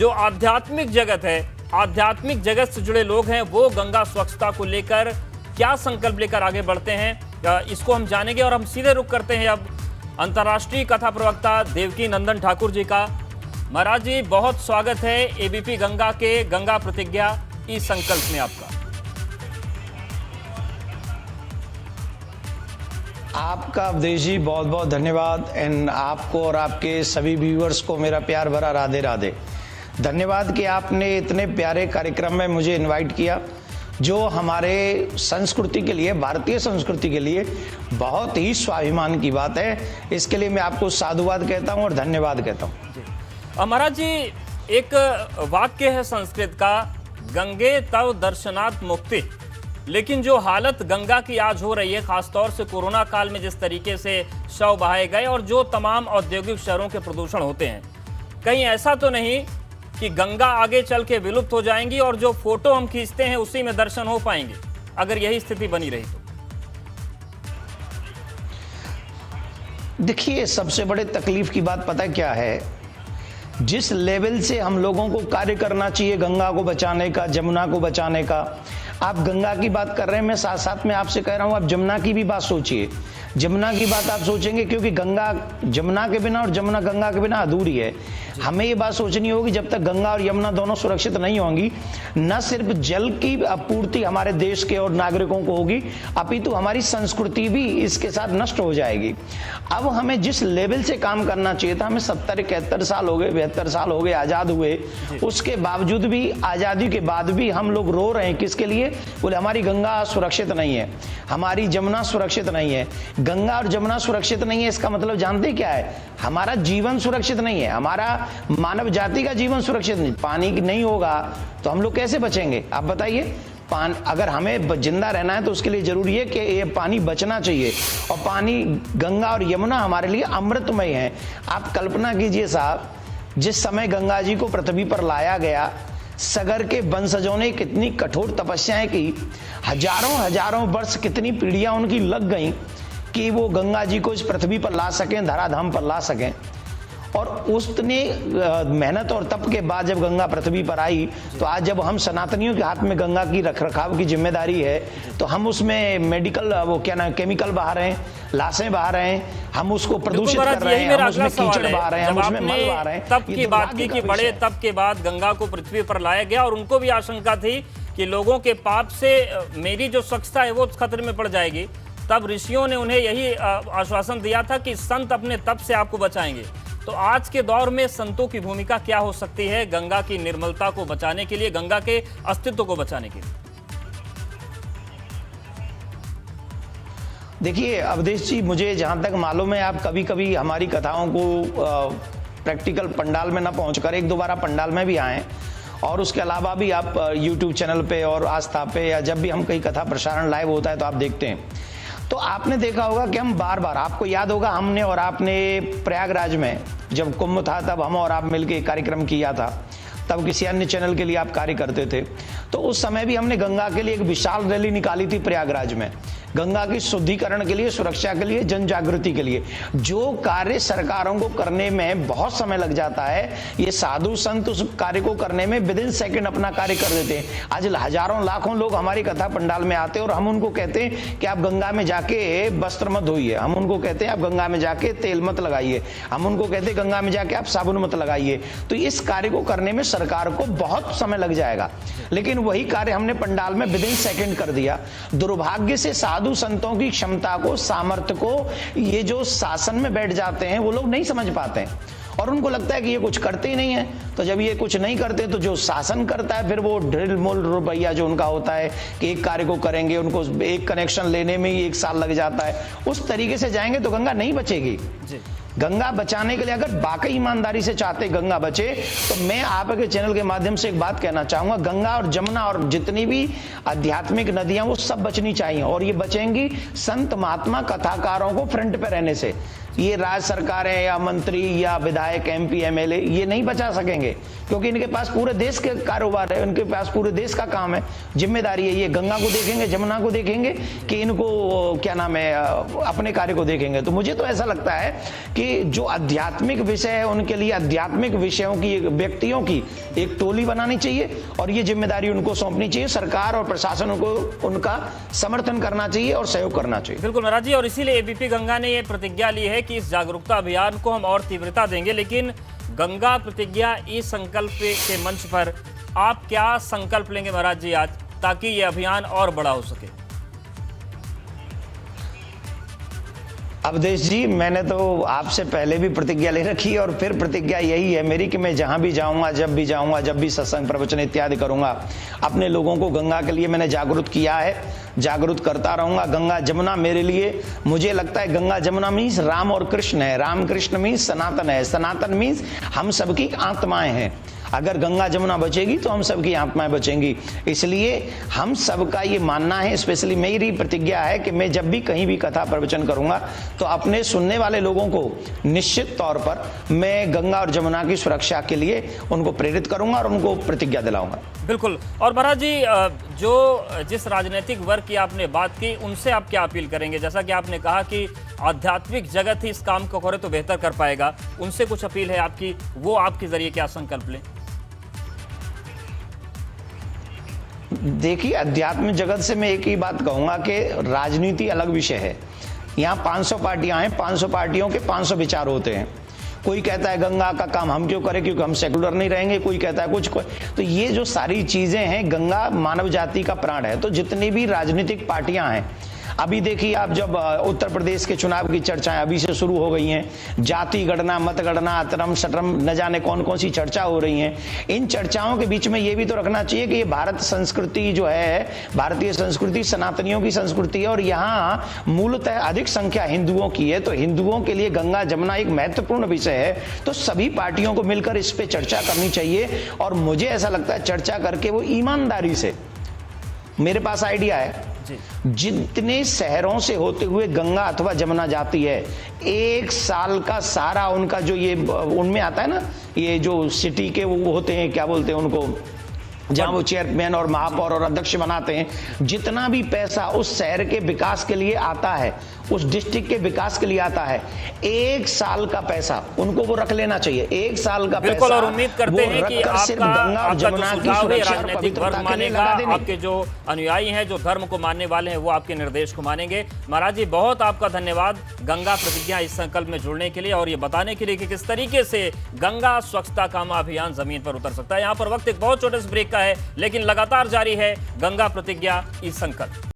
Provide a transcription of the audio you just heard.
जो आध्यात्मिक जगत है, आध्यात्मिक जगत से जुड़े लोग हैं, वो गंगा स्वच्छता को लेकर क्या संकल्प लेकर आगे बढ़ते हैं, इसको हम जानेंगे। और हम सीधे रुख करते हैं अब अंतर्राष्ट्रीय कथा प्रवक्ता देवकी नंदन ठाकुर जी का। महाराज जी, बहुत स्वागत है एबीपी गंगा के गंगा प्रतिज्ञा ई संकल्प में आपका। आपका अवधेश जी बहुत बहुत धन्यवाद। एंड आपको और आपके सभी व्यूअर्स को मेरा प्यार भरा राधे राधे। धन्यवाद कि आपने इतने प्यारे कार्यक्रम में मुझे इनवाइट किया, जो हमारे संस्कृति के लिए, भारतीय संस्कृति के लिए बहुत ही स्वाभिमान की बात है। इसके लिए मैं आपको साधुवाद कहता हूं और धन्यवाद कहता हूं। महाराज जी, एक वाक्य है संस्कृत का, गंगे तव दर्शनात् मुक्ति। लेकिन जो हालत गंगा की आज हो रही है, खासतौर से कोरोना काल में जिस तरीके से शव बहाए गए और जो तमाम औद्योगिक शहरों के प्रदूषण होते हैं, कहीं ऐसा तो नहीं कि गंगा आगे चल के विलुप्त हो जाएंगी और जो फोटो हम खींचते हैं उसी में दर्शन हो पाएंगे, अगर यही स्थिति बनी रही तो? देखिए, सबसे बड़े तकलीफ की बात पता क्या है, जिस लेवल से हम लोगों को कार्य करना चाहिए गंगा को बचाने का, जमुना को बचाने का। आप गंगा की बात कर रहे हैं, मैं साथ साथ में आपसे कह रहा हूं आप जमुना की भी बात सोचिए। जमुना की बात आप सोचेंगे, क्योंकि गंगा जमुना के बिना और जमुना गंगा के बिना अधूरी है। हमें ये बात सोचनी होगी, जब तक गंगा और यमुना दोनों सुरक्षित नहीं होंगी, न सिर्फ जल की आपूर्ति हमारे देश के और नागरिकों को होगी, अपितु हमारी संस्कृति भी इसके साथ नष्ट हो जाएगी। अब हमें जिस लेवल से काम करना चाहिए था, हमें 70-71 साल हो गए, 72 साल हो गए आजाद हुए, उसके बावजूद भी, आजादी के बाद भी हम लोग रो रहे हैं। किसके लिए? बोले हमारी गंगा सुरक्षित नहीं है, हमारी जमुना सुरक्षित नहीं है। गंगा और जमुना सुरक्षित नहीं है, इसका मतलब जानते क्या है? हमारा जीवन सुरक्षित नहीं है, हमारा मानव जाति का जीवन सुरक्षित नहीं। पानी नहीं होगा तो हम लोग कैसे बचेंगे? आप बताइए। अगर हमें जिंदा रहना है तो उसके लिए जरूरी है कि ये पानी बचना चाहिए। और पानी, गंगा और यमुना हमारे लिए अमृतमय है। आप कल्पना कीजिए साहब, जिस समय गंगा जी को पृथ्वी पर लाया गया, सगर के वंशजों ने कितनी कठोर तपस्याएं की, हजारों वर्ष कितनी पीढ़ियां उनकी लग गई कि वो गंगा जी को इस पृथ्वी पर ला सकें, धराधाम पर ला सकें। और उसने मेहनत और तप के बाद जब गंगा पृथ्वी पर आई, तो आज जब हम सनातनियों के हाथ में गंगा की रखरखाव की जिम्मेदारी है, तो हम उसमें मेडिकल, वो क्या ना, केमिकल बहा रहे हैं, लाशें बहा रहे हैं, हम उसको प्रदूषित कर रहे हैं, हम उसमें कीचड़ बहा रहे हैं, हम उसमें मल बहा रहे हैं। तप की बात की कि बड़े तप के बाद गंगा को पृथ्वी पर लाया गया और उनको भी आशंका थी कि लोगों के पाप से मेरी जो स्वच्छता है वो खतरे में पड़ जाएगी। तब ऋषियों ने उन्हें यही आश्वासन दिया था कि संत अपने तप से आपको बचाएंगे। तो आज के दौर में संतों की भूमिका क्या हो सकती है गंगा की निर्मलता को बचाने के लिए, गंगा के अस्तित्व को बचाने के लिए? देखिए अवधेश जी, मुझे जहां तक मालूम है, आप कभी कभी हमारी कथाओं को प्रैक्टिकल पंडाल में ना पहुंचकर एक दो बार पंडाल में भी आए, और उसके अलावा भी आप यूट्यूब चैनल पे और आस्था पे, या जब भी हम कहीं कथा प्रसारण लाइव होता है तो आप देखते हैं। तो आपने देखा होगा कि हम बार बार, आपको याद होगा, हमने और आपने प्रयागराज में जब कुंभ था तब हम और आप मिलकर कार्यक्रम किया था, तब किसी अन्य चैनल के लिए आप कार्य करते थे। तो उस समय भी हमने गंगा के लिए एक विशाल रैली निकाली थी प्रयागराज में, गंगा की शुद्धिकरण के लिए, सुरक्षा के लिए, जन जागृति के लिए। जो कार्य सरकारों को करने में बहुत समय लग जाता है, ये साधु संत उस कार्य को करने में विदिन सेकंड अपना कार्य कर देते हैं। आज हजारों लाखों लोग हमारी कथा पंडाल में आते हैं और हम उनको कहते हैं कि आप गंगा में जाके वस्त्र मत धोइए, हम उनको कहते हैं आप गंगा में जाके तेल मत लगाइए, हम उनको कहते हैं गंगा में जाके आप साबुन मत लगाइए। तो इस कार्य को करने में सरकार को बहुत समय लग जाएगा, लेकिन वही कार्य हमने पंडाल में विदिन सेकंड कर दिया। दुर्भाग्य से साधु संतों की क्षमता को, सामर्थ्य को, ये जो शासन में बैठ जाते हैं वो लोग नहीं समझ पाते हैं, और उनको लगता है कि ये कुछ करते ही नहीं है। तो जब ये कुछ नहीं करते तो जो शासन करता है, फिर वो ड्रिल मोल रुपया जो उनका होता है कि एक कार्य को करेंगे, उनको एक कनेक्शन लेने में ही 1 साल लग जाता है, उस तरीके से जाएंगे तो गंगा नहीं बचेगी। गंगा बचाने के लिए अगर वाकई ईमानदारी से चाहते गंगा बचे, तो मैं आपके चैनल के माध्यम से एक बात कहना चाहूंगा, गंगा और जमुना और जितनी भी आध्यात्मिक नदियां वो सब बचनी चाहिए, और ये बचेंगी संत महात्मा कथाकारों को फ्रंट पे रहने से। ये राज्य सरकार है या मंत्री या विधायक, एमपी, एमएलए ये नहीं बचा सकेंगे, क्योंकि इनके पास पूरे देश के कारोबार है, उनके पास पूरे देश का काम है, जिम्मेदारी है। ये गंगा को देखेंगे, जमुना को देखेंगे कि इनको क्या नाम है अपने कार्य को देखेंगे। तो मुझे तो ऐसा लगता है कि जो आध्यात्मिक विषय है उनके लिए आध्यात्मिक विषयों की, व्यक्तियों की एक टोली बनानी चाहिए और ये जिम्मेदारी उनको सौंपनी चाहिए। सरकार और प्रशासन को उनका समर्थन करना चाहिए और सहयोग करना चाहिए। बिल्कुल महाराज जी, और इसीलिए एबीपी गंगा ने ये प्रतिज्ञा ली है कि इस जागरूकता अभियान को हम और तीव्रता देंगे। लेकिन गंगा प्रतिज्ञा ई संकल्प के मंच पर आप क्या संकल्प लेंगे महाराज जी आज, ताकि ये अभियान और बड़ा हो सके? अवधेश जी, मैंने तो आपसे पहले भी प्रतिज्ञा ले रखी है और फिर प्रतिज्ञा यही है मेरी कि मैं जहां भी जाऊंगा, जब भी जाऊंगा, जब भी सत्संग, प्रवचन इत्यादि करूंगा, अपने लोगों को गंगा के लिए मैंने जागरूक किया है, जागरूक करता रहूंगा। गंगा जमुना मेरे लिए, मुझे लगता है गंगा जमुना मीन्स राम और कृष्ण है, राम कृष्ण मीन्स सनातन है, सनातन मीन्स हम सबकी आत्माएं हैं। अगर गंगा जमुना बचेगी तो हम सबकी आत्माएं बचेंगी। इसलिए हम सबका ये मानना है, स्पेशली मेरी प्रतिज्ञा है कि मैं जब भी कहीं भी कथा प्रवचन करूंगा तो अपने सुनने वाले लोगों को निश्चित तौर पर मैं गंगा और जमुना की सुरक्षा के लिए उनको प्रेरित करूंगा और उनको प्रतिज्ञा दिलाऊंगा। बिल्कुल। और महाराज जी, जो जिस राजनीतिक वर्ग की आपने बात की, उनसे आप क्या अपील करेंगे? जैसा कि आपने कहा कि आध्यात्मिक जगत ही इस काम को करे तो बेहतर कर पाएगा, उनसे कुछ अपील है आपकी, वो आपके जरिए क्या संकल्प लें? देखिए, अध्यात्म जगत से मैं एक ही बात कहूंगा कि राजनीति अलग विषय है। यहाँ 500 पार्टियां हैं, 500 पार्टियों के 500 विचार होते हैं। कोई कहता है गंगा का काम हम क्यों करें क्योंकि हम सेकुलर नहीं रहेंगे, कोई कहता है कुछ। तो ये जो सारी चीजें हैं, गंगा मानव जाति का प्राण है। तो जितनी भी राजनीतिक पार्टियां हैं, अभी देखिए आप, जब उत्तर प्रदेश के चुनाव की चर्चाएं अभी से शुरू हो गई हैं, जाति गणना, मतगणना, अतरम शटरम, न जाने कौन कौन सी चर्चा हो रही हैं। इन चर्चाओं के बीच में ये भी तो रखना चाहिए कि ये भारत संस्कृति जो है, भारतीय संस्कृति सनातनियों की संस्कृति है और यहाँ मूलतः अधिक संख्या हिंदुओं की है। तो हिंदुओं के लिए गंगा जमुना एक महत्वपूर्ण विषय है। तो सभी पार्टियों को मिलकर इस पे चर्चा करनी चाहिए और मुझे ऐसा लगता है चर्चा करके वो ईमानदारी से, मेरे पास आइडिया है, जितने शहरों से होते हुए गंगा अथवा जमुना जाती है, 1 साल का सारा उनका जो ये उनमें आता है ना, ये जो सिटी के वो होते हैं, क्या बोलते हैं उनको, जहां वो चेयरमैन और महापौर और अध्यक्ष बनाते हैं, जितना भी पैसा उस शहर के विकास के लिए आता है, उस डिस्ट्रिक्ट के विकास के लिए आता है, 1 साल का पैसा उनको वो रख लेना चाहिए। 1 साल का बिल्कुल। पैसा, और उम्मीद करते हैं कि आपका जो सुझाव है राजनीतिक वर्ग मानेगा, आपके जो अनुयायी हैं, जो धर्म को मानने वाले हैं, वो आपके निर्देश को मानेंगे। महाराज जी, बहुत आपका धन्यवाद गंगा प्रतिज्ञा इस संकल्प में जुड़ने के लिए और ये बताने के लिए कि किस तरीके से गंगा स्वच्छता का अभियान जमीन पर उतर सकता है। यहाँ पर वक्त एक बहुत छोटे से ब्रेक का है, लेकिन लगातार जारी है गंगा प्रतिज्ञा इस संकल्प।